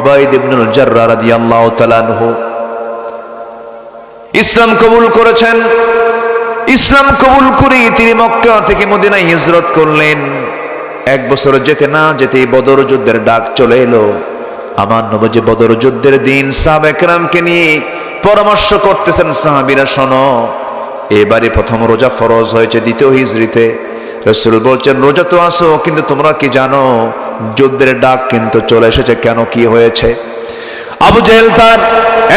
উবাইদ ইবনুল জাররাহ রাদিয়াল্লাহু তাআলা আনহু ইসলাম কবুল করেছেন। ইসলাম কবুল করে তিনি মক্কা থেকে মদিনায় হিজরত করলেন। এক বছর যেতে না যেতেই বদর যুদ্ধের ডাক চলে এলো। আমার নবী বদর যুদ্ধের দিন সাহাবায়ে কেরামকে নিয়ে পরামর্শ করতেছেন, সাহাবীরা শোনো, এবারে প্রথম রোজা ফরজ হয়েছে দ্বিতীয় হিজরিতে। রাসূল বলছেন, রোজা তো আসো, কিন্তু তোমরা কি জানো যুদ্ধের ডাক কিন্তু চলে এসেছে। কেন, কি হয়েছে? আবু জেহেল তার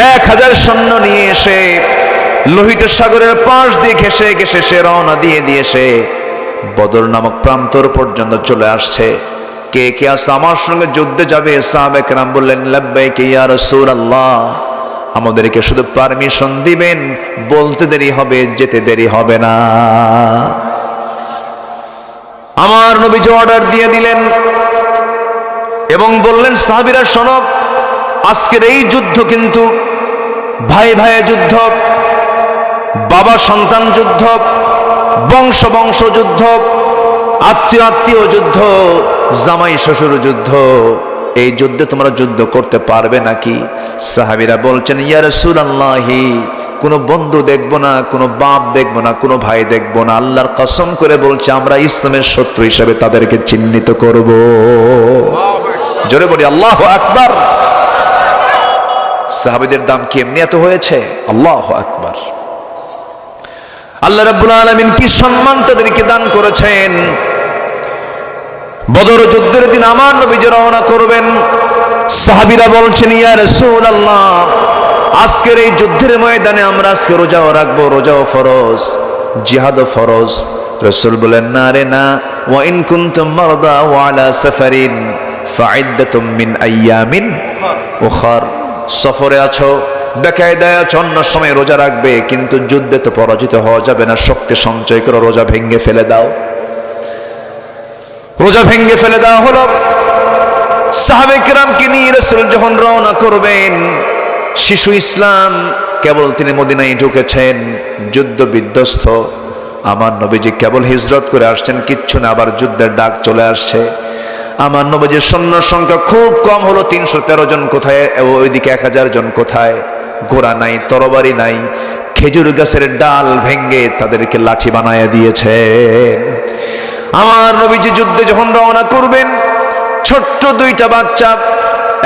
1000 সৈন্য নিয়ে এসে লোহিত সাগরের পাশ দিয়ে ঘেঁষে ঘেঁষে সে রওনা দিয়ে সে বদর নামক প্রান্তর পর্যন্ত চলে আসছে। কে কে আছে আমার সঙ্গে যুদ্ধে যাবে? সাহাবায়ে কেরাম বললেন, লাব্বাইক ইয়া রাসূলুল্লাহ, আমাদেরকে শুধু পারমিশন দিবেন, বলতে দেরি হবে, যেতে দেরি হবে না। আমার নবীজি অর্ডার দিয়ে দিলেন এবং বললেন, সাহাবীরা শোনো, আজকের এই যুদ্ধ কিন্তু ভাই ভাইয়ে যুদ্ধ, বাবা সন্তান যুদ্ধ, বংশ বংশ যুদ্ধ, আত্মীয় আত্মীয় যুদ্ধ, জামাই শ্বশুর যুদ্ধ। এই যুদ্ধে তোমরা যুদ্ধ করতে পারবে নাকি? সাহাবীরা বলছেন, ইয়া রাসূলুল্লাহি, কোনো বন্ধু দেখবো না, কোনো বাপ দেখবো না, কোনো ভাই দেখবো না, আল্লাহর কসম করে বলছে আমরা ইসলামের শত্রু হিসেবে তাদেরকে চিহ্নিত করব। জোরে বলি আল্লাহু আকবার। সাহাবীদের দাম কি এমনি এত হয়েছে? আল্লাহু আকবার। আল্লাহ রাব্বুল আলামিন কি সম্মান তাদেরকে দান করেছেন। বদর যুদ্ধের দিন আমার নবীজি রওনা করবেন। সাহাবীরা বলছেন, ইয়া রাসূলুল্লাহ, আজকের এই যুদ্ধের ময়দানে আমরা আজকে রোজাও রাখবো, রোজাও ফরজ, জিহাদও ফরজ। রাসূল বলেন, না রে না, ওয়া ইন কুনতুম মারদা ওয়া আলা সাফারিন ফাইদ্দাতুম মিন আইয়ামিন উখার। সফরে আছো, বেকায়দায় আছো, অন্য সময় রোজা রাখবে, কিন্তু যুদ্ধে তো পরাজিত হওয়া যাবে না। শক্তি সঞ্চয় করে রোজা ভেঙে ফেলে দাও। রোজা ভেঙে ফেলে দেওয়া হলো। সাহাবায়ে কেরামকে নিয়ে রাসূল যখন রওনা করবেন, শিশু ইসলাম কেবল তিনি মদিনায় ঢুকেছেন, যুদ্ধ বিধ্বস্ত। আমার নবীজি কেবল হিজরত করে আসছেন, কিচ্ছু না, আবার যুদ্ধের ডাক চলে আসছে। আমার নবীজির সৈন্য সংখ্যা খুব কম হলো, 313 জন কোথায়, ওইদিকে 1000 জন কোথায়। ঘোড়া নাই, তরবারি নাই, খেজুর গাছের ডাল ভেঙ্গে তাদেরকে লাঠি বানায় দিয়েছে। আমার নবীজি যুদ্ধে যখন রওনা করবেন, ছোট্ট 2টা বাচ্চা,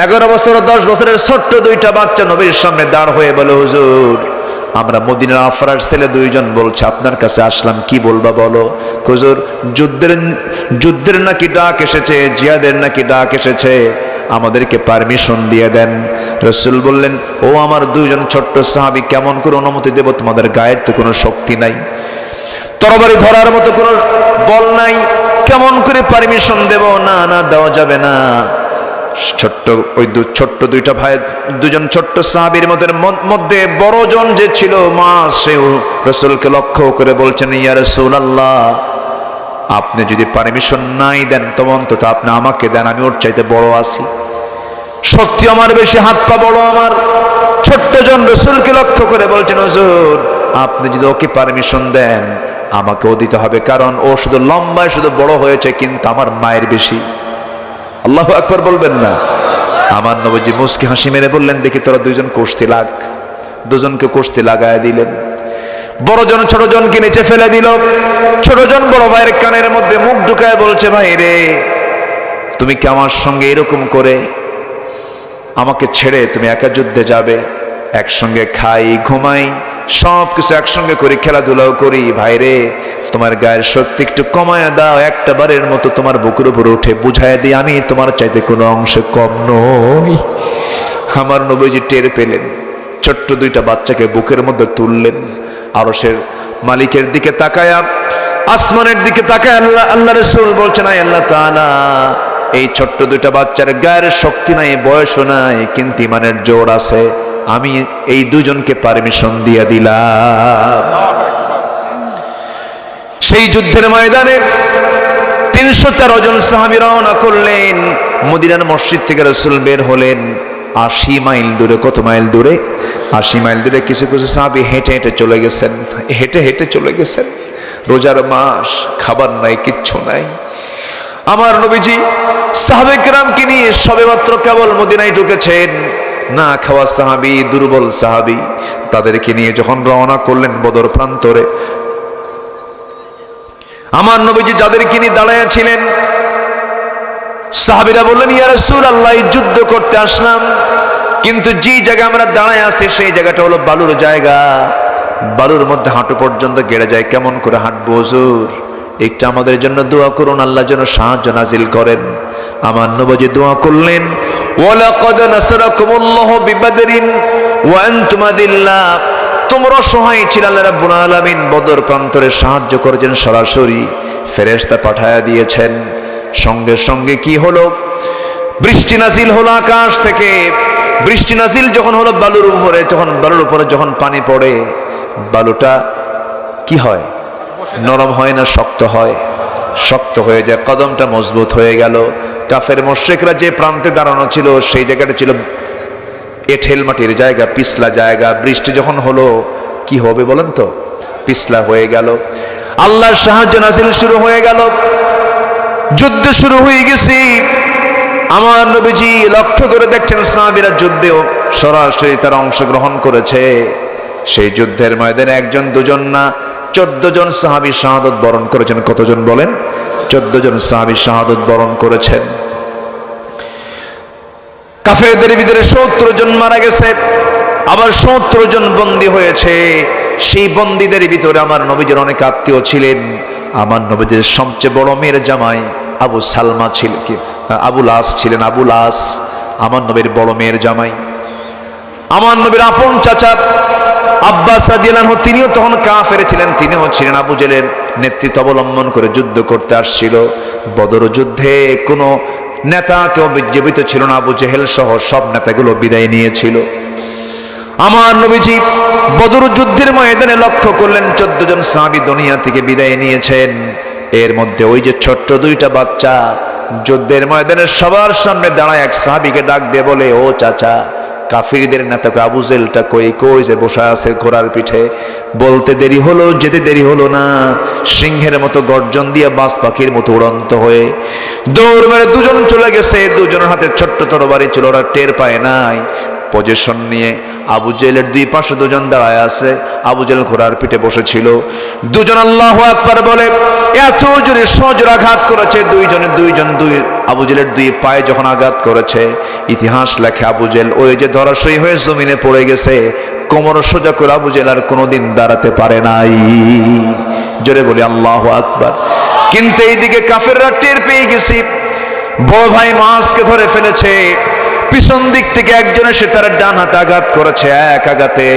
11 বছর 10 বছরের ছোট্ট 2টা বাচ্চা নবীর সামনে দাঁড় হয়ে বলে, হুজুর, আমরা মদিনার আফরার ছেলে 2 জন বলছে আপনার কাছে আসলাম, কি বলবা বলো। হুজুর, যুদ্ধের নাকি ডাক এসেছে, জিহাদের নাকি ডাক এসেছে, আমাদেরকে পারমিশন দিয়ে দেন। রাসূল বললেন, ও আমার 2 জন ছোট্ট সাহাবী, কেমন করে অনুমতি দেব? তোমাদের গায়ের তো কোনো শক্তি নাই, তরবারি ধরার মতো কোনো বল নাই, কেমন করে পারমিশন দেব? না না, দেওয়া যাবে না। ছোট্ট 2টা ভাই, 2 জন ছোট্ট সাহাবীর মধ্যে বড় জন যে ছিল মা, সেও রাসূলকে লক্ষ্য করে বলছেন, ইয়া রাসূলুল্লাহ, আপনি যদি পারমিশন নাই দেন, তবে অন্তত আপনি আমাকে দেন, আমি ওর চাইতে বড় আছি, শক্তি আমার বেশি, হাত পা বড় আমার। ছোট্ট জন রাসূলকে লক্ষ্য করে বলছেন, হুজুর, আপনি যদি ওকে পারমিশন দেন, আমাকেও দিতে হবে, কারণ ও শুধু লম্বায় শুধু বড় হয়েছে, কিন্তু আমার মায়ের বেশি। আল্লাহু আকবার বলবেন না? আমার নবীজি মুস্কি হাসি মেরে বললেন, দেখি তোরা 2 জন কুস্তি লাগ। 2 জনকে কুস্তি লাগায় দিলেন। বড় জন ছোট জনকে নিচে ফেলে দিল। ছোট জন বড় ভাইয়ের কানের মধ্যে মুখ ঢুকায় বলছে, ভাই রে, তুমি কি আমার সঙ্গে এরকম করে আমাকে ছেড়ে তুমি একা যুদ্ধে যাবে? একসঙ্গে খাই, ঘুমাই, সব কিছু একসঙ্গে করি, খেলাধুলাও করি, ভাইরে তোমার গায়ের শক্তি একটু কমায় দাও, একটা বারের মতো তোমার বুকের উপরে উঠে বুঝায় দিই আমি তোমার চাইতে কোনো অংশে কম নই। আমার নবীজি টের পেলেন, ছোট্ট 2টা বাচ্চাকে বুকের মধ্যে তুললেন, আরশের মালিকের দিকে তাকায়া, আসমানের দিকে তাকায় আল্লাহ রাসূল বলছেন, আয় আল্লাহ তাআলা, এই ছোট্ট 2টা বাচ্চার গায়ের শক্তি নাই, বয়সও নাই, কিন্তু ইমানের জোর আছে, আমি এই 2 জনকে পারমিশন দিয়ে দিলাম। সেই যুদ্ধের ময়দানে 313 জন সাহাবী রওনা করলেন। মদিনার মসজিদ থেকে রাসূল বের হলেন 80 মাইল দূরে। কত মাইল দূরে? 80 মাইল দূরে। কিছু কিছু সাহাবী হেঁটে হেঁটে চলে গেছেন, হেঁটে হেঁটে চলে গেছেন। রোজার মাস, খাবার নাই, কিচ্ছু নাই। আমার নবীজি সাহাবে কেরামকে নিয়ে সবেমাত্র কেবল মদিনায় ঢুকেছেন, না খাওয়া সাহাবী, দুর্বল সাহাবী, তাদেরকে নিয়ে যখন রওনা করলেন বদর প্রান্তরে, আমার নবীজি যাদেরকে নিয়ে দাঁড়ায় ছিলেন, সাহাবীরা বললেন, ইয়া রাসূলুল্লাহ, যুদ্ধ করতে আসলাম, কিন্তু যে জায়গায় আমরা দাঁড়ায় আছি সেই জায়গাটা হলো বালুর জায়গা, বালুর মধ্যে হাঁটু পর্যন্ত গেড়ে যায়, কেমন করে হাঁটবো হুজুর? একটু আমাদের জন্য দোয়া করুন, আল্লাহ যেন সাহায্য নাজিল করেন। আমার নবীজি দোয়া করলেন, ওয়ালাকাদ নাসারাকুমুল্লাহু বিবাদরিন ওয়া আনতুম আযিল্লা, তোমরা অসহায় ছিলে, আল্লাহ রাব্বুল আলামিন বদর প্রান্তরে সাহায্য করেছেন, সরাসরি ফেরেশতা পাঠায়া দিয়েছেন। সঙ্গে সঙ্গে কি হলো? বৃষ্টি নাজিল হলো আকাশ থেকে। বৃষ্টি নাজিল যখন হলো বালুর উপরে, তখন বালুর উপরে যখন পানি পড়ে, বালুটা কি হয়? নরম হয় না শক্ত হয়? শক্ত হয়ে যায়, কদমটা মজবুত হয়ে গেল। কাফের মুশরিকরা যে প্রান্তে দাঁড়ানো ছিল সেই জায়গাটা ছিল এঁঠেল মাটির জায়গা, পিছলা জায়গা। বৃষ্টি যখন হলো কি হবে বলেন তো? পিছলা হয়ে গেল। আল্লাহর সাহায্য নাজিল শুরু হয়ে গেল, যুদ্ধ শুরু হয়ে গেছে। আমার নবীজি লক্ষ্য করে দেখছেন সাহাবীরা যুদ্ধেও সরাসরি তারা অংশগ্রহণ করেছে। সেই যুদ্ধের ময়দানে একজন দুজন না 14 জন সাহাবী শাহাদাত বরণ করেছেন। কতজন বলেন? 14 জন সাহাবী শাহাদাত বরণ করেছেন। কাফেরদের ভিতরে 70 জন মারা গেছে, আবার 70 জন বন্দী হয়েছে। সেই বন্দীদের ভিতরে আমার নবীজির অনেক আত্মীয় ছিলেন। আমার নবীজির সবচেয়ে বড় মেয়ের জামাই আবু সালমা ছিল, কি আবুল আস ছিলেন। আবুল আস আমার নবীর বড় মেয়ের জামাই। আমার নবীর আপন চাচা আব্বাস রাদিয়াল্লাহু আনহু, তিনিও তখন কাফের ছিলেন, তিনিও ছিলেন আবু জেলের নেতৃত্ব অবলম্বন করে যুদ্ধ করতে আসছিল। বদর যুদ্ধে কোনো নেতা কেউ জীবিত ছিল না, আবু জেহেল সহ সব নেতাগুলো বিদায় নিয়েছিল। আমার নবীজি বদর যুদ্ধের ময়দানে লক্ষ্য করলেন 14 জন সাহাবী দুনিয়া থেকে বিদায় নিয়েছেন। এর মধ্যে ওই যে ছোট্ট দুইটা বাচ্চা যুদ্ধের ময়দানে সবার সামনে দাঁড়ায় এক সাহাবীকে ডাক দিয়ে বলে, ও চাচা, কাফিরদের নেতাকে আবু জেলটা কই কই যে বসে আছে ঘোড়ার পিঠে? বলতে দেরি হলো, যেতে দেরি হলো না, সিংহের মতো গর্জন দিয়ে বাজ পাখির মতো উড়ন্ত হয়ে দৌড় মেরে দুজন চলে গেছে। দুজনের হাতে ছোট্ট তরবারি ছিল, ওরা টের পায় নাই। পজিশন নিয়ে আবু জেলের দুই পাশে দুজন দাঁড়ায় আছে। আবু জেল ঘোড়ার পিঠে বসেছিল। দুজন আল্লাহু আকবার বলে এত জোরে সজোর আঘাত করেছে। দুই আবু জেলের দুই পায়ে যখন আঘাত করেছে, ইতিহাস লেখে আবু জেল ওই যে ধরাশয়ী হয়ে জমিনে পড়ে গেছে। কোমর সোজা করে আবু জেল আর কোনোদিন দাঁড়াতে পারে নাই। জোরে বলি আল্লাহু আকবার। কিন্তু এইদিকে কাফেররা টের পেয়ে গেছে, বড় ভাই মাসকে ধরে ফেলেছে। পিছন দিক থেকে একজন এসে তার ডান হাতে আঘাত করেছে। এক আঘাতে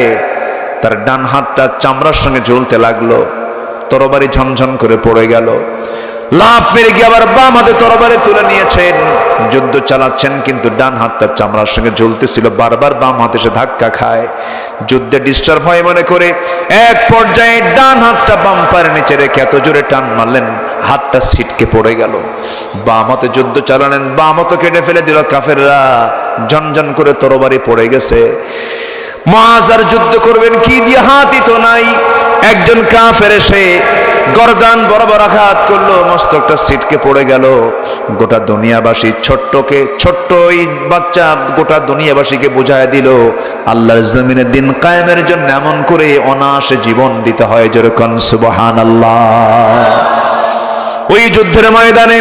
তার ডান হাতটা চামড়ার সঙ্গে ঝুলতে লাগলো, তরবারি ঝনঝন করে পড়ে গেল। লাফ মেরে গিয়ে আবার বাম হাতে তরবারি তুলে নিয়েছেন, যুদ্ধ চালাচ্ছেন, কিন্তু ডান হাতটা চামড়ার সঙ্গে ঝুলতেছিল। বারবার বাম হাতে সে ধাক্কা খায়, যুদ্ধে ডিস্টার্ব হয় মনে করে এক পর্যায়ে ডান হাতটা বাম পায়ের নিচে রেখে এত জোরে টান মারলেন, হাতটা ছিটকে পড়ে গেল। বাম হাতে যুদ্ধ চালালেন, বাম হাতে কেটে ফেলে দিল কাফেররা। ঝনঝন করে তরবারি পড়ে গেছে। মুআজ আর যুদ্ধ করবেন কি দিয়ে? হাতই তো নাই। একজন কাফের এসে গর্দান বরাবর আঘাত করলো, মস্তকটা ছিটকে পড়ে গেল। গোটা দুনিয়াবাসী ছোট্ট ওই বাচ্চা গোটা দুনিয়াবাসীকে বুঝায় দিল আল্লাহর জমিনের দিন কায়েমের জন্য এমন করে অনায়াসে জীবন দিতে হয়। যেরকম সুবহানাল্লাহ। ওই যুদ্ধের ময়দানে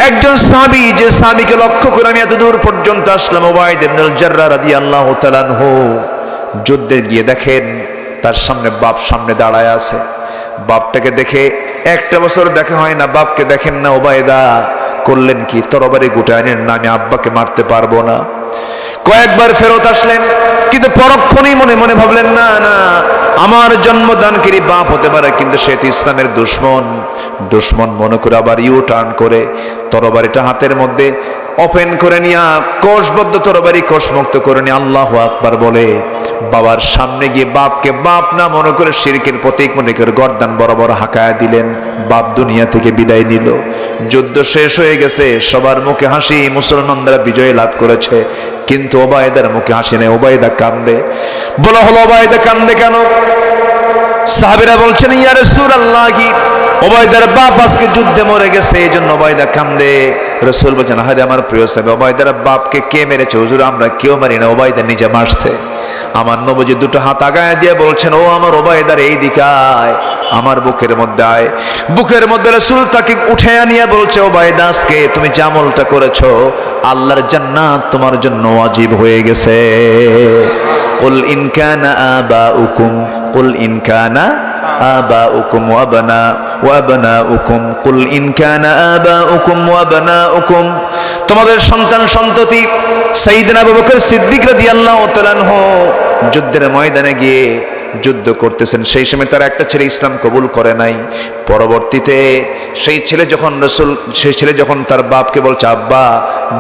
একজন সাহাবী, যে সাহাবীকে লক্ষ্য করে আমি এত দূর পর্যন্ত আসলাম, উবাইদ ইবনুল জাররাহ রাদিয়াল্লাহু তাআলা আনহু, যুদ্ধে গিয়ে দেখেন তার সামনে বাপ সামনে দাঁড়ায় আছে। বাপটাকে দেখে একটা বছর দেখা হয় না, বাপকে দেখেন না। উবাইদা করলেন কি? তরবারি গুটায় নেন না, আমি আব্বাকে মারতে পারবো না। কয়েকবার ফেরত আসলেন, কিন্তু পরক্ষণেই মনে মনে ভাবলেন, না না, আমার জন্মদানকারী বাপ হতে পারে, কিন্তু সে তো ইসলামের দুশ্মন মনে করে আবার ইউ টার্ন করে তরবারিটা হাতের মধ্যে ওপেন করে নিয়ে কোষবদ্ধ তরবারি কোষমুক্ত করে নিয়ে আল্লাহু আকবার বলে বাবার সামনে গিয়ে বাপকে বাপ না মনে করে শিরকের প্রতীক মনে করে গর্দান বরাবর হাঁকায়া দিলেন। বাপ দুনিয়া থেকে বিদায় নিল। যুদ্ধ শেষ হয়ে গেছে, সবার মুখে হাসি, মুসলমানরা বিজয় লাভ করেছে, কিন্তু ওবায়দার মুখে হাসি নেই। ওবায়দা কান্দে। বলা হলো ওবায়দা কান্দে কেন? সাহাবীরা বলছেন, ইয়া রাসূলুল্লাহ, ওবায়দার বাপ আজকে যুদ্ধে মরে গেছে, এই জন্য ওবায়দা কান্দে। রাসূল বলেন, হায় আমার প্রিয় সাহাবী, ওবায়দার বাপকে কে মেরেছে? হুজুর আমরা কেউ মারি না, ওবায়দা নিজে মারছে। আমার নবীজি দুটো হাত আগায় দিয়ে বলছেন, ও আমার ওবায়দার এই দিকে আয়, আমার বুকের মধ্যে আয়। বুকের মধ্যে রাসূল তাকে উঠে আনিয়ে বলছে, ওবায়দা আজকে তুমি যে আমলটা করেছো, আল্লাহর জান্নাত তোমার জন্য ওয়াজিব হয়ে গেছে। কুল ইন কানা আবাউকুম, কুল ইন কানা আবাউকুম ওয়া আবনাউকুম, কুল ইন কানা আবাউকুম ওয়া আবনাউকুম, তোমাদের সন্তান সন্ততি। সাইয়েদনা আবু বকর সিদ্দিক রাদিয়াল্লাহু তাআলা আনহু যুদ্ধের ময়দানে গিয়ে যুদ্ধ করতেছেন। সেই সময় তার একটা ছেলে ইসলাম কবুল করে নাই। পরবর্তীতে সেই ছেলে যখন তার বাপকে বলছে, আব্বা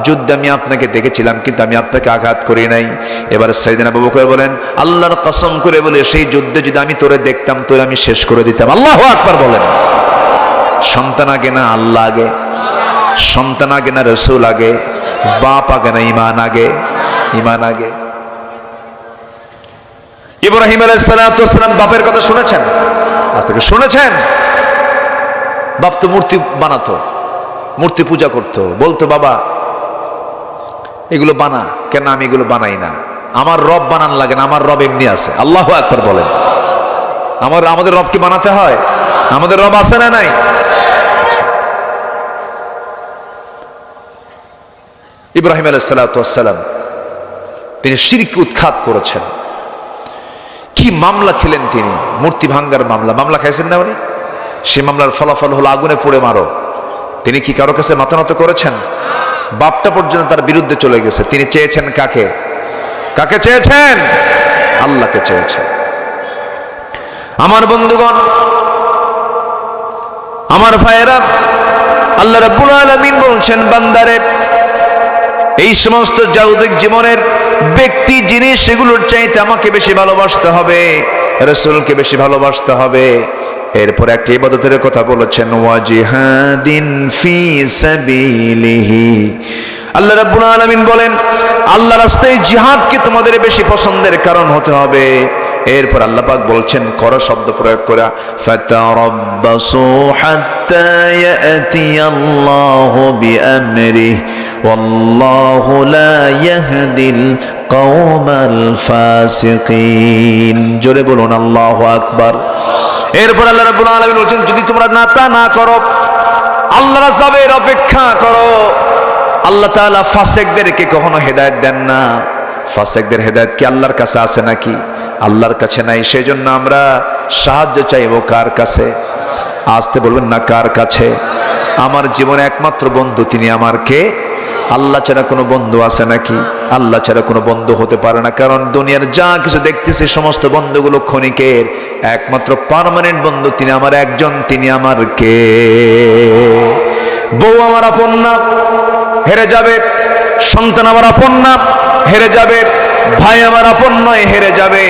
যুদ্ধে আমি আপনাকে দেখেছিলাম কিন্তু আমি আপনাকে আঘাত করি নাই। এবার সাইয়েদনা আবু বকর বলেন, আল্লাহর কসম করে বলে সেই যুদ্ধে যদি আমি তোরে দেখতাম, তোরে আমি শেষ করে দিতাম। আল্লাহু আকবার বলেন। সন্তান আগে না আল্লাহ আগে? সন্তান আগে না রাসূল আগে? বাপ আগে না ঈমান আগে? ঈমান আগে। ইব্রাহিম আলাইহিস সালাতু ওয়াস সালাম বাপের কথা শুনেছেন? আজ থেকে শুনেছেন? বাপ তো মূর্তি বানাতো, মূর্তি পূজা করতো, বলতো বাবা এগুলো বানা। কেন? আমি এগুলো বানাই না, আমার রব বানান লাগে না, আমার রব এমনি আছে। আল্লাহু আকবার বলেন। আমাদের রব কি বানাতে হয়? আমাদের রব আছে না নাই? ইব্রাহিম আলাইহিস সালাতু ওয়াস সালাম তিনি শিরক উৎখাত করেছেন। কি মামলা খেলেন তিনি, মূর্তি ভাঙ্গার মামলা খাইছেন না উনি? সে মামলার ফলাফল হলো আগুনে পুড়ে মারো। তিনি কি কারো কাছে মাথা নত করেছেন? বাপটা পর্যন্ত তার বিরুদ্ধে চলে গেছে। তিনি চেয়েছেন কাকে? কাকে চেয়েছেন? আল্লাহকে চেয়েছেন। আমার বন্ধুগণ, আমার ভাইয়েরা, আল্লাহ রাব্বুল আলামিন বলছেন, বান্দারে এই সমস্ত জাগতিক জীবনের ব্যক্তি জিনিস সেগুলোর চাইতে আমাকে বেশি ভালোবাসতে হবে, রাসূলকে বেশি ভালোবাসতে হবে। এরপর একটা ইবাদতের কথা বলেছেন, ওয়াজিহাদিন ফি সাবিলিহি। আল্লাহ রাব্বুল আলামিন বলেন, আল্লাহর রাস্তায় জিহাদকে তোমাদের বেশি পছন্দের কারণ হতে হবে। এরপর আল্লাহ পাক বলছেন, করো শব্দ প্রয়োগ করা, ফাতারাব্বাসু হাত্তা ইয়াতিয়াল্লাহু বিআমরিহি ওয়াল্লাহু লা ইয়াহদিল কওমাল ফাসিকিন। জোরে বলুন আল্লাহু আকবার। এরপর আল্লাহ রাব্বুল আলামিন বলছেন, যদি তোমরা না করো, আল্লাহর আযাবের অপেক্ষা করো। আল্লাহ তাআলা ফাসিকদেরকে কখনো হেদায়েত দেন না। ফাসিকদের হেদায়েত কি আল্লাহর কাছে আছে নাকি? আল্লাহর কাছে নাই। সেজন্য আমরা সাহায্য চাইবো কার কাছে? আসতে বলবেন না, কার কাছে? আমার জীবনে একমাত্র বন্ধু তিনি আমার কে? আল্লাহ ছাড়া কোনো বন্ধু আছে নাকি? আল্লাহ ছাড়া কোনো বন্ধু হতে পারে না। কারণ দুনিয়ার যা কিছু দেখতেছি সমস্ত বন্ধুগুলো ক্ষণিকের। একমাত্র পার্মানেন্ট বন্ধু তিনি আমার একজন, তিনি আমার কে? বউ আমার আপন না, হেরে যাবে। সন্তান আমার আপন না, হেরে যাবে। ভাই আমার আপন নয়, হেরে যাবে।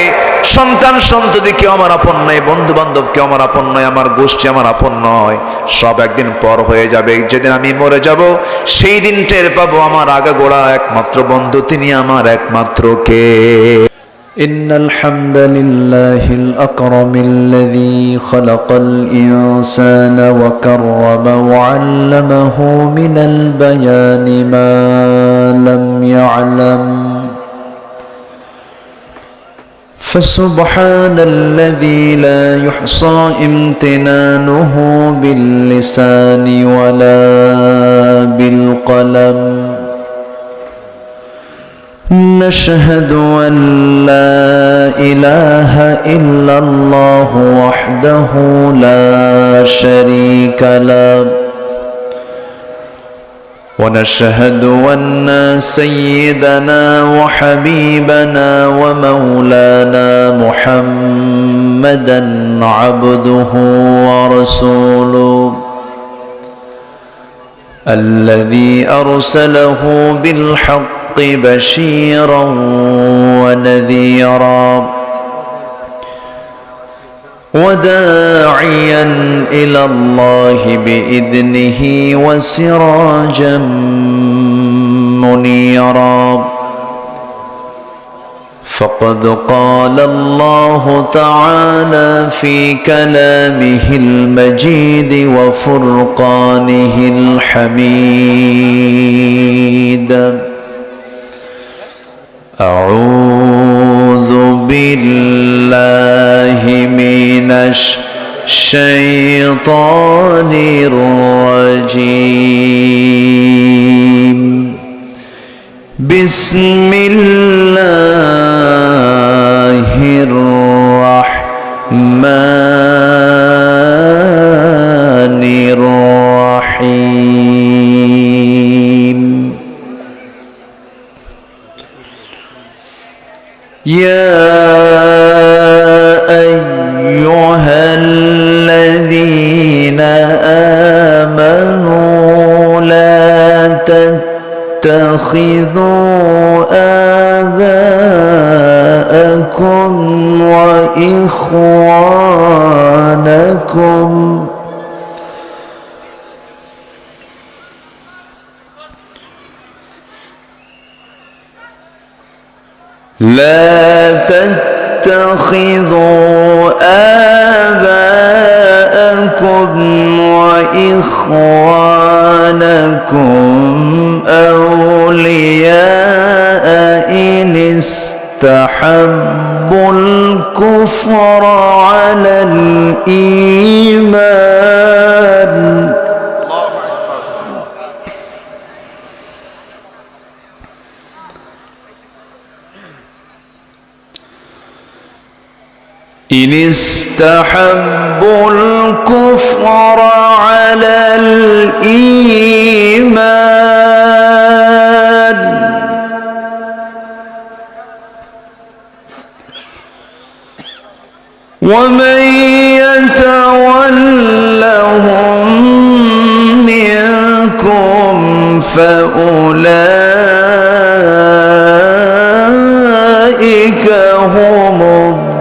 সন্তান সন্ততি কেউ আমার আপন নয়, বন্ধু বান্ধব কেউ আমার আপন নয়, আমার গোষ্ঠী আমার আপন নয়। সব একদিন পর হয়ে যাবে। যেদিন আমি মরে যাব সেই দিন টের পাবো আমার আগাগোড়া একমাত্র বন্ধু তিনি আমার একমাত্র কে? إن الحمد لله الأكرم الذي خلق الإنسان وكرم وعلمه من البيان ما لم يعلم فسبحان الذي لا يحصى امتنانه باللسان ولا بالقلم نشهد أن لا إله إلا الله وحده لا شريك له ونشهد أن سيدنا وحبيبنا ومولانا محمدا عبده ورسوله الذي أرسله بالحق بشيرا ونذيرا وداعيا إلى الله بإذنه وسراجا منيرا فقد قال الله تعالى في كلامه المجيد وفرقانه الحميد: أعوذ بالله من الشيطان الرجيم. بسم الله الرحمن الرحيم. يا أيها الذين آمنوا لا تتخذوا آباءكم وإخوانكم وإخوانكم أولياء إن استحبوا الكفر على الإيمان. إن استحبوا الكفر على الإيمان ومن يتولهم منكم فأولئك هم الظالمون.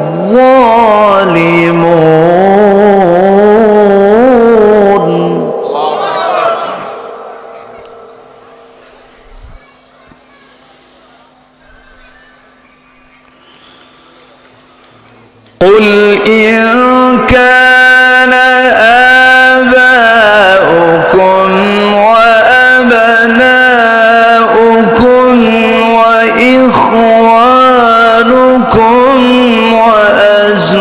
قل إن كان آباؤكم وأبناؤكم وإخوانكم وأزواجكم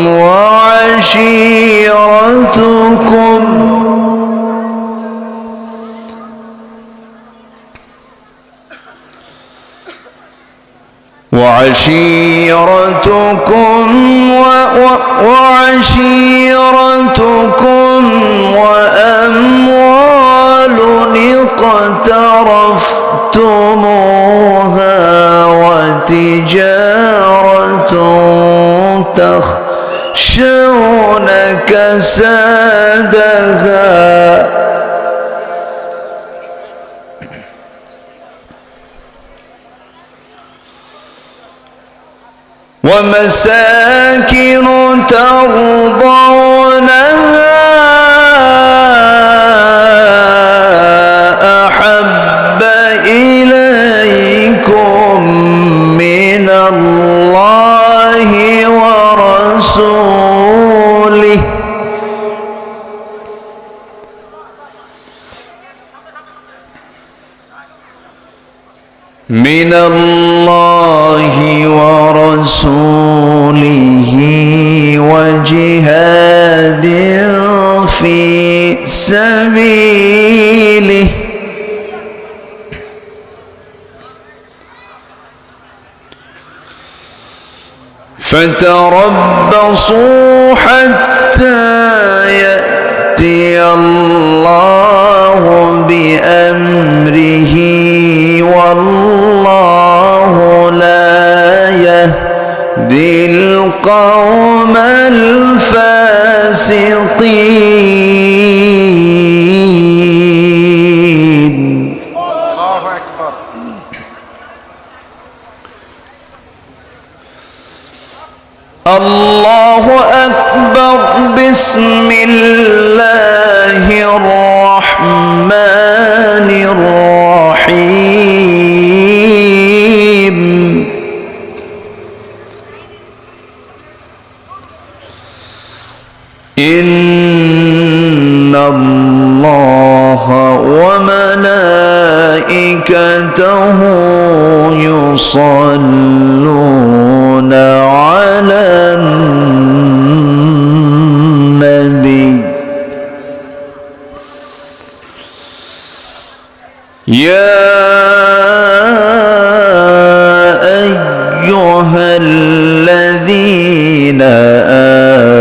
وعشيرتكم وأموال اقترفتموها وتجارة تخشون كسادها ومساكن ترضونها أحب إليكم من الله ورسوله وجهاد في سبيله فتربصوا حتى يأتي الله بأمره والله لا يهدي القوم الفاسقين. الله أكبر. الله أكبر. بسم الله الرحمن الرحيم. ملائكته يصلون على النبي يا أيها الذين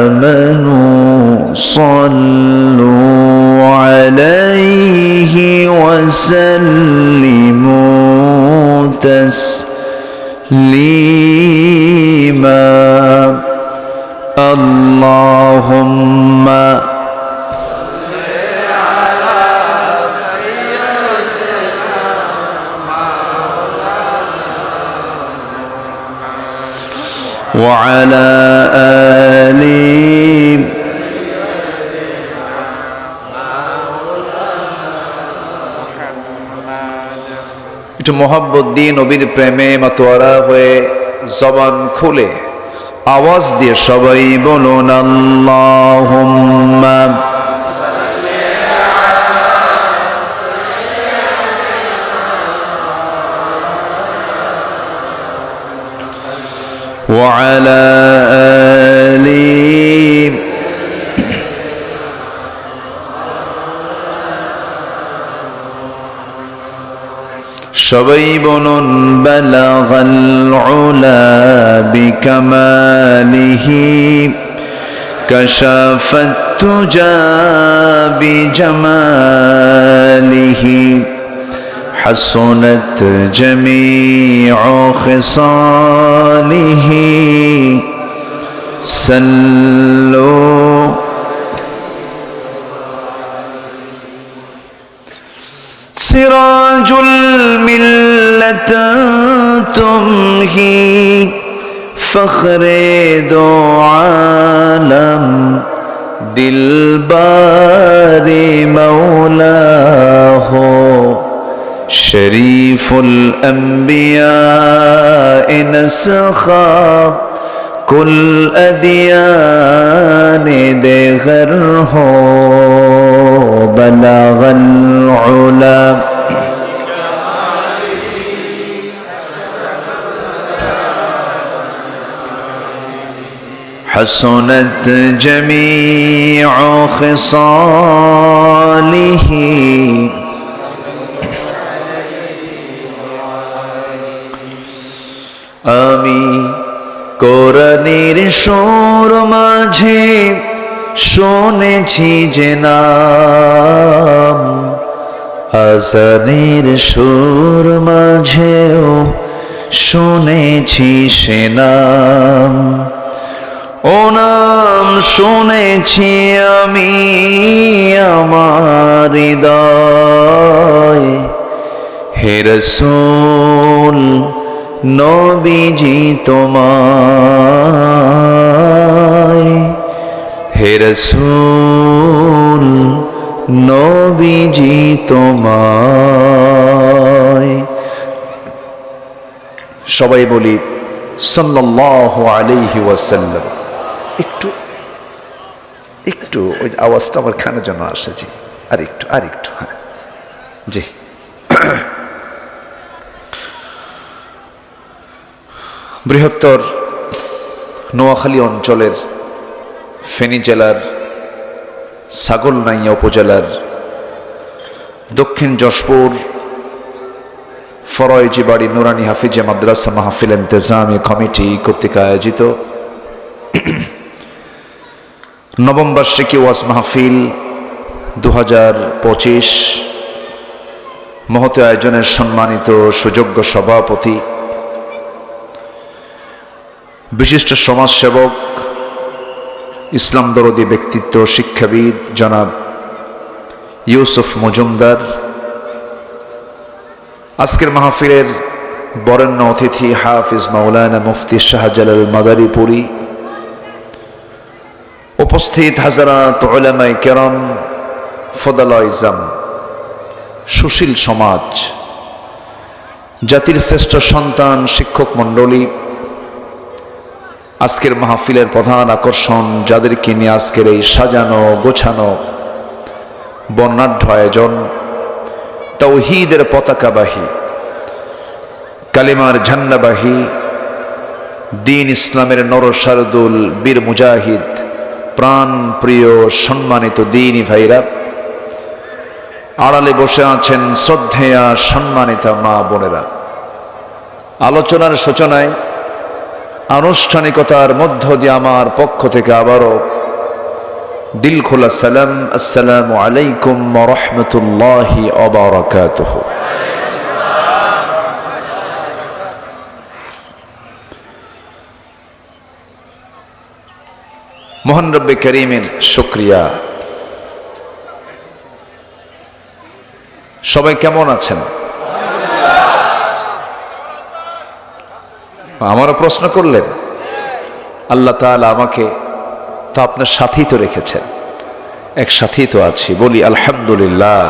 آمنوا صلوا عليه وسلموا تسليما اللهم وعلى آله একটু মোহাব্বত দিয়ে নবীর প্রেমে মাতোয়ারা হয়ে জবান খুলে আওয়াজ দিয়ে সবাই বলুন আল্লাহুম্মা وعلى آله সবাই বলুন বালাগাল উলা বিকামালিহি কাশাফাত তুজা বিজামালিহি حسنت جميع خصاله صلوا سراج الملة تمهي فخر دو عالم دلبار مولاه شريف الأنبياء نسخا كل أديان دغر هو بلغ العلا حسنت جميع خصاله আমি কোরআনের সুর মাঝে শুনেছি যে নাম আজানের সুর মাঝেও শুনেছি সে নাম ও নাম শুনেছি আমি আমার হৃদয় হে রাসূল নবীজি তোমায় হে রাসূল নবীজি তোমায় সবাই বলি সাল্লাল্লাহু আলাইহি ওয়াসাল্লাম একটু একটু ওই আওয়াজটা আমার কানে যেন আসে জি আর একটু হ্যাঁ জি বৃহত্তর নোয়াখালী অঞ্চলের ফেনী জেলার ছাগলনাইয়া উপজেলার দক্ষিণ যশপুর ফরয়েজি বাড়ি নুরানি হাফিজে মাদ্রাসা মাহফিল ইন্তেজামি কমিটি কর্তৃক আয়োজিত নবম বার্ষিকী ওয়াজ মাহফিল 2025 মহৎ আয়োজনের সম্মানিত সুযোগ্য সভাপতি বিশিষ্ট সমাজসেবক ইসলাম দরদী ব্যক্তিত্ব শিক্ষাবিদ জনাব ইউসুফ মজুমদার আজকের মাহফিলের বরেণ্য অতিথি হাফিজ মাওলানা মুফতি শাহজালাল মাদারীপুরী উপস্থিত হাজারাত উলামায়ে কেরাম ফদালা ইজাম সুশীল সমাজ জাতির শ্রেষ্ঠ সন্তান শিক্ষক মণ্ডলী আজকের মাহফিলের প্রধান আকর্ষণ যাদেরকে নিয়ে আজকের এই সাজানো গোছানো বর্ণাঢ্য আয়োজন তাওহীদের পতাকাবাহী কালিমার ঝান্ডাবাহী দিন ইসলামের নরসারদুল বীর মুজাহিদ প্রাণ প্রিয় সম্মানিত দিনী ভাইরা, আড়ালে বসে আছেন শ্রদ্ধেয়া সম্মানিতা মা বোনেরা, আলোচনার সূচনায় আনুষ্ঠানিকতার মধ্য দিয়ে আমার পক্ষ থেকে আবারও দিল খোলা সালাম, আসসালামু আলাইকুম ওয়া রাহমাতুল্লাহি ওয়া বারাকাতুহু। মহান রব্বে করিমের শুকরিয়া। সবাই কেমন আছেন? আমারও প্রশ্ন করলেন। আল্লাহ তাআলা আমাকে তো আপনার সাথেই তো রেখেছেন, এক সাথেই তো আছি, বলি আলহামদুলিল্লাহ।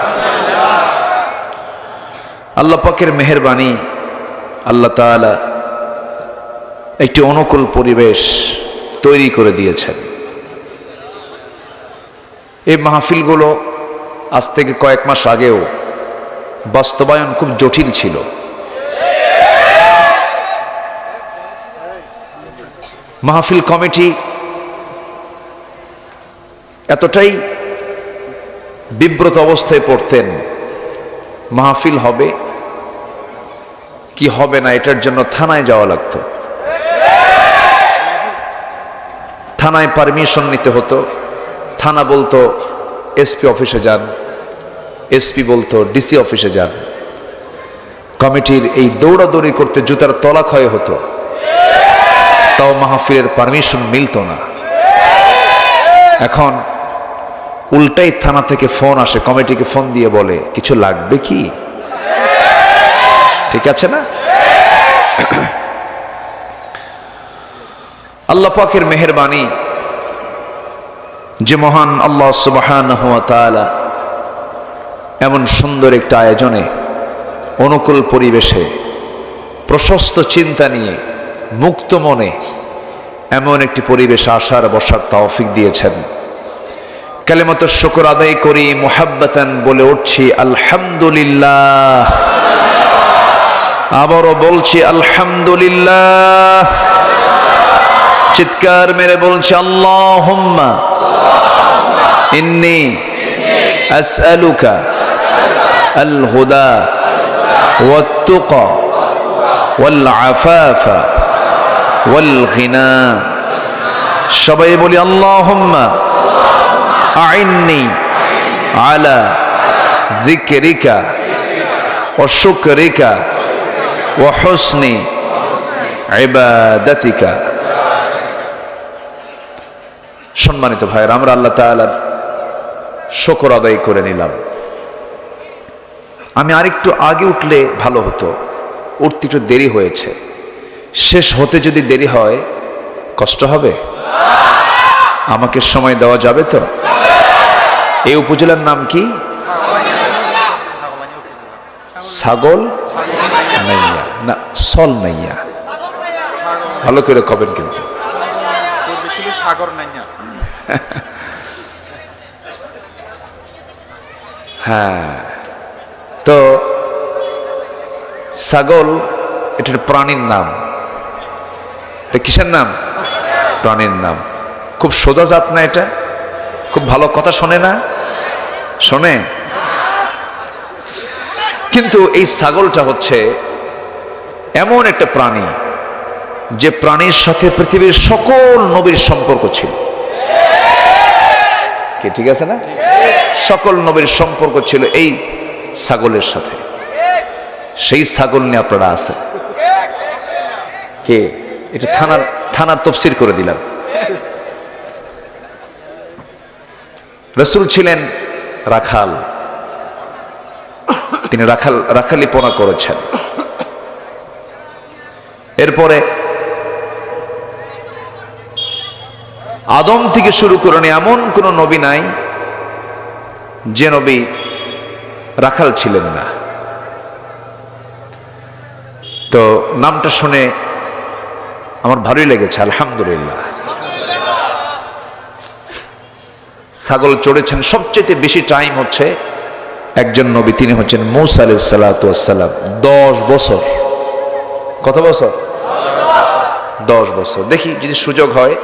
আল্লাহ পাকের মেহেরবানি, আল্লাহ তাআলা একটি অনুকূল পরিবেশ তৈরি করে দিয়েছেন। এই মাহফিলগুলো আজ থেকে কয়েক মাস আগেও বাস্তবায়ন খুব জটিল ছিল। মাহফিল কমিটি এতটাই বিব্রত অবস্থায় পড়তেন, মাহফিল হবে কি হবে না এটার জন্য থানায় যাওয়া লাগতো, থানায় পারমিশন নিতে হতো। থানা বলতো এসপি অফিসে যান, এসপি বলতো ডিসি অফিসে যান। কমিটির এই দৌড়াদৌড়ি করতে জুতার তলা ক্ষয় হতো, তাও মাহফিলের পারমিশন মিলত না। এখন উল্টাই থানা থেকে ফোন আসে, কমিটিকে ফোন দিয়ে বলে কিছু লাগবে কি? ঠিক আছে না? আল্লাহ পাকের মেহেরবানি যে মহান আল্লাহ সুবহানাহু ওয়া তাআলা এমন সুন্দর একটা আয়োজনে, অনুকূল পরিবেশে, প্রশস্ত চিন্তা নিয়ে, মুক্ত মনে এমন একটি পরিবেশ আসার বসার তৌফিক দিয়েছেন। কালিমাত শুকর আদায় করি, মুহাব্বাতান বলে উঠছি আলহামদুলিল্লাহ। আবারও বলছি আলহামদুলিল্লাহ। চিৎকার মেরে বলছি আল্লাহুম্মা ইন্নী আসআলুকা আল হুদা ওয়াত তুকা ওয়াল আফাফা ওয়াল গিনা। সবাই বলি আল্লাহুম্মা আইন্নি আলা যিকরিকা ওয়া শুকরিকা ওয়া হুসনি ইবাদাতিকা। সম্মানিত ভাইয়েরা, আমরা আল্লাহ তাআলার শুকর আদায় করে নিলাম। আমি আরেকটু আগে উঠলে ভালো হতো, উঠতে একটু দেরি হয়েছে। শেষ হতে যদি দেরি হয় কষ্ট হবে? আমাকে সময় দেওয়া যাবে তো? এই উপজেলার নাম কি? ছাগল নাইয়া না সল নাইয়া, ভালো করে কবেন কিন্তু। সাগর নাইয়া। হ্যাঁ, তো ছাগল এটা প্রাণীর নাম। এটা কিসের নাম? প্রাণীর নাম। খুব সোজা জাত না এটা? খুব ভালো কথা শোনে না? শোনে। কিন্তু এই ছাগলটা হচ্ছে এমন একটা প্রাণী যে প্রাণীর সাথে পৃথিবীর সকল নবীর সম্পর্ক ছিল। কি ঠিক আছে না? সকল নবীর সম্পর্ক ছিল এই ছাগলের সাথে। সেই ছাগল নিয়ে আপনারা আছেন কে? এটা থানার তফসির করে দিলাম। রাসূল ছিলেন রাখাল, তিনি রাখালিপনা করেছেন। এরপরে আদম থেকে শুরু করে এমন কোন নবী নাই যে নবী রাখাল ছিলেন না। তো নামটা শুনে আমার ভালোই লেগেছে, আলহামদুলিল্লাহ। ছাগল চড়েছেন সবচেয়ে বেশি টাইম হচ্ছে একজন নবী, তিনি হচ্ছেন মূসা আলাইহিস সালাতু ওয়াস সালাম। 10 বছর কত বছর? 10 বছর। দেখি যদি সুযোগ হয়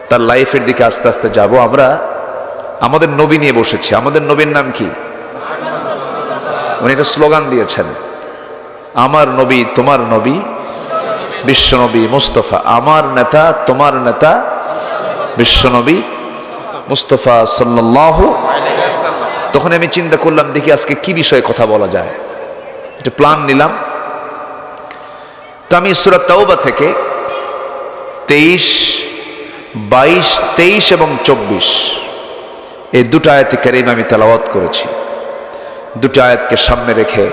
তার লাইফের দিকে আস্তে আস্তে যাব। আমরা আমাদের নবী নিয়ে বসেছি। আমাদের নবীর নাম কি? উনি একটা স্লোগান দিয়েছেন, আমার নবী তোমার নবী বিশ্বনবী মুস্তফা, আমার নেতা তোমার নেতা বিশ্বনবী মুস্তফা সাল্লাল্লাহু। তখন আমি চিন্তা করলাম দেখি আজকে কি বিষয়ে কথা বলা যায়, একটা প্ল্যান নিলাম। তো আমি সূরা তাওবা থেকে 23, 22, 23 এবং 24 এই দুটো আয়াতে কারিমা আমি তেলাওয়াত করেছি। দুটো আয়াতকে সামনে রেখে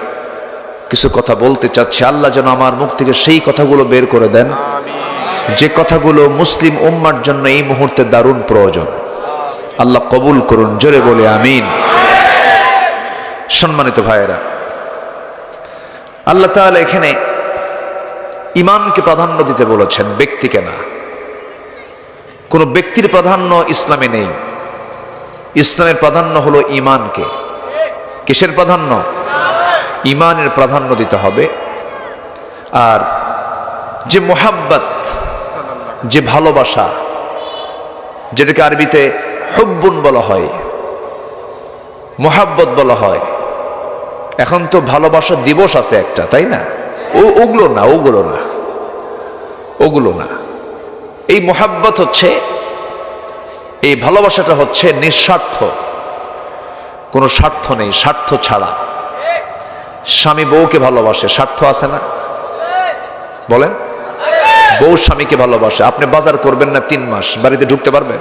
কিছু কথা বলতে চাচ্ছি। আল্লাহ যেন আমার মুখ থেকে সেই কথাগুলো বের করে দেন যে কথাগুলো মুসলিম উম্মার জন্য এই মুহূর্তে দারুণ প্রয়োজন। আল্লাহ কবুল করুন, জোরে বলে আমিন। সম্মানিত ভাইয়েরা, আল্লাহ তাআলা এখানে ইমানকে প্রাধান্য দিতে বলেছেন, ব্যক্তিকে না। কোন ব্যক্তির প্রাধান্য ইসলামে নেই। ইসলামের প্রাধান্য হলো ইমানকে। কিসের প্রাধান্য? ইমানের প্রাধান্য দিতে হবে। আর যে মোহাব্বত, যে ভালোবাসা, যেটাকে আরবিতে হুব্বুন বলা হয়, মোহাব্বত বলা হয়। এখন তো ভালোবাসা দিবস আছে একটা, তাই না? ওগুলো না। এই মোহাব্বত হচ্ছে, এই ভালোবাসাটা হচ্ছে নিঃস্বার্থ, কোনো স্বার্থ নেই, স্বার্থ ছাড়া। স্বামী বউকে ভালোবাসে, স্বার্থ আছে না? বলেন, বউ স্বামীকে ভালোবাসে। আপনি বাজার করবেন না 3 মাস, বাড়িতে ঢুকতে পারবেন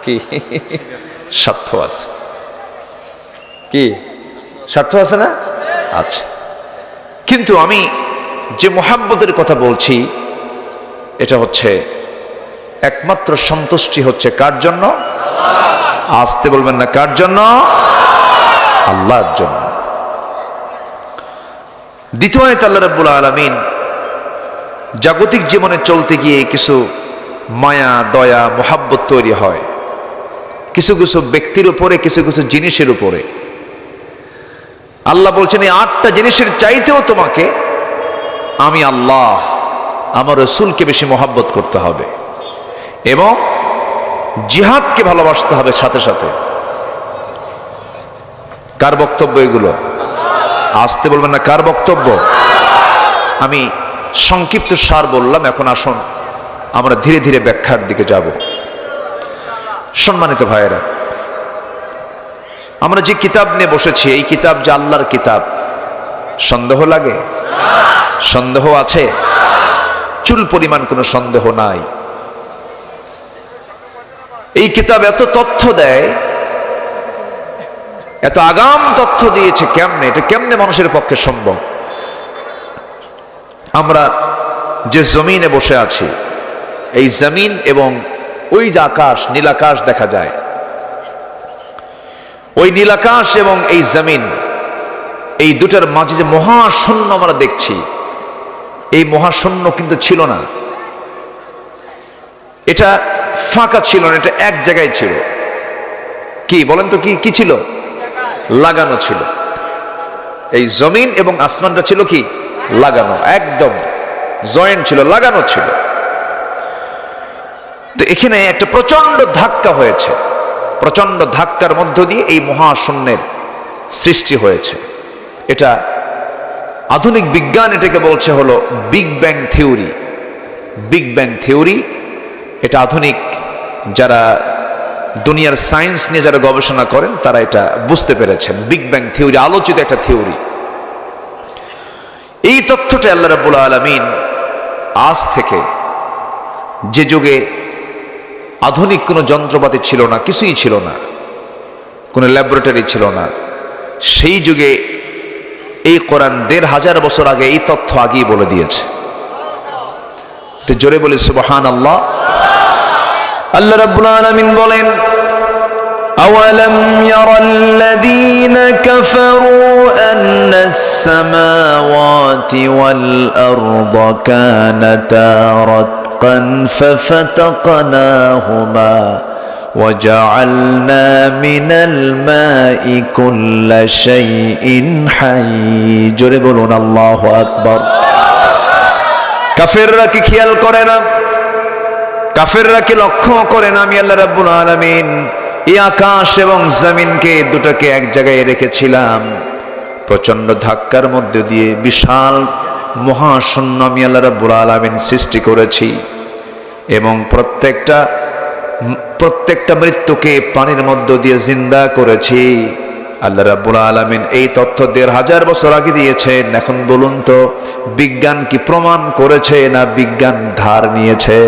কি? স্বার্থ আছে। কি স্বার্থ আছে না? আচ্ছা, কিন্তু আমি যে মোহাব্বতের কথা বলছি এটা হচ্ছে একমাত্র সন্তুষ্টি হচ্ছে কার জন্য? আসতে বলবেন না, কার জন্য? আল্লাহর জন্য। দ্বিতীয় আয়াতে আল্লাহ রাব্বুল আলামিন জাগতিক জীবনে চলতে গিয়ে কিছু মায়া, দয়া, মোহাব্বত তৈরি হয় কিছু কিছু ব্যক্তির উপরে, কিছু কিছু জিনিসের উপরে। আল্লাহ বলছেন এই 8টা জিনিসের চাইতেও তোমাকে আমি আল্লাহ, আমার রাসূলকে বেশি মোহাব্বত করতে হবে এবং জিহাদকে ভালোবাসতে হবে সাথে সাথে। কার বক্তব্য এগুলো? আসতে বলবেন না, কার বক্তব্য? আমি সংক্ষিপ্ত সার বললাম, এখন আসুন আমরা ধীরে ধীরে ব্যাখ্যার দিকে যাব। সম্মানিত ভাইয়েরা, আমরা যে কিতাব নিয়ে বসেছি এই কিতাব যে আল্লাহর কিতাব, সন্দেহ লাগে? সন্দেহ আছে? চুল পরিমাণ কোনো সন্দেহ নাই। এই কিতাব এত তথ্য দেয়, এত আগাম তথ্য দিয়েছে। কেমনে? এটা কেমনে মানুষের পক্ষে সম্ভব? আমরা যে জমিনে বসে আছি, এই জমিন এবং ওই যে আকাশ, নীলাকাশ দেখা যায়, ওই নীলাকাশ এবং এই জমিন, এই দুটার মাঝে যে মহাশূন্য আমরা দেখছি, এই মহাশূন্য কিন্তু ছিল না। এটা ফাঁকা ছিল না, এটা এক জায়গায় ছিল। কি বলেন তো, কি ছিল? লাগানো ছিল। এই জমিন এবং আসমানটা ছিল কি? লাগানো, একদম জয়েন্ট ছিল, লাগানো ছিল। তো এখানে একটা প্রচন্ড ধাক্কা হয়েছে, প্রচন্ড ধাক্কার মধ্য দিয়ে এই মহাশূন্যের সৃষ্টি হয়েছে। এটা আধুনিক বিজ্ঞান এটাকে বলছে হলো big bang theory. Big bang theory এটা আধুনিক যারা দুনিয়ার সায়েন্স নিয়ে যারা গবেষণা করেন তারা এটা বুঝতে পেরেছেন। বিগ ব্যাং থিওরি আলোচিত একটা থিওরি। এই তথ্যটা আল্লাহ রাব্বুল আলামিন আজ থেকে, যে যুগে আধুনিক কোনো যন্ত্রপাতি ছিল না, কিছুই ছিল না, কোনো ল্যাবরেটরি ছিল না, সেই যুগে এই কোরআন 1500 বছর আগে এই তথ্য আগেই বলে দিয়েছে। জোরে বলি সুবহানাল্লাহ। আল্লাহ রাব্বুল আলামিন বলেন, أولم ير الذين كفروا أن السماوات والأرض كانتا رتقا ففتقناهما وجعلنا من الماء كل شيء حي. جربون الله أكبر. কাফেররা কি খেয়াল করে না? কাফেররা কি লক্ষ্য করে না? আমি আল্লাহ রাব্বুল আলামিন এই আকাশ এবং জমিনকে দুটোকে এক জায়গায় রেখেছিলাম, প্রচন্ড ধাক্কার মধ্যে দিয়ে বিশাল মহাশূন্য আমি আল্লাহ রাব্বুল আলামিন সৃষ্টি করেছি, এবং প্রত্যেকটা মৃত্যুকে পানির মধ্য দিয়ে জিন্দা করেছি। আল্লাহ রাব্বুল আলামিন এই তথ্য ১৫০০ বছর আগে দিয়েছেন। এখন বলুন তো, বিজ্ঞান কি প্রমাণ করেছে না বিজ্ঞান ধার নিয়েছে?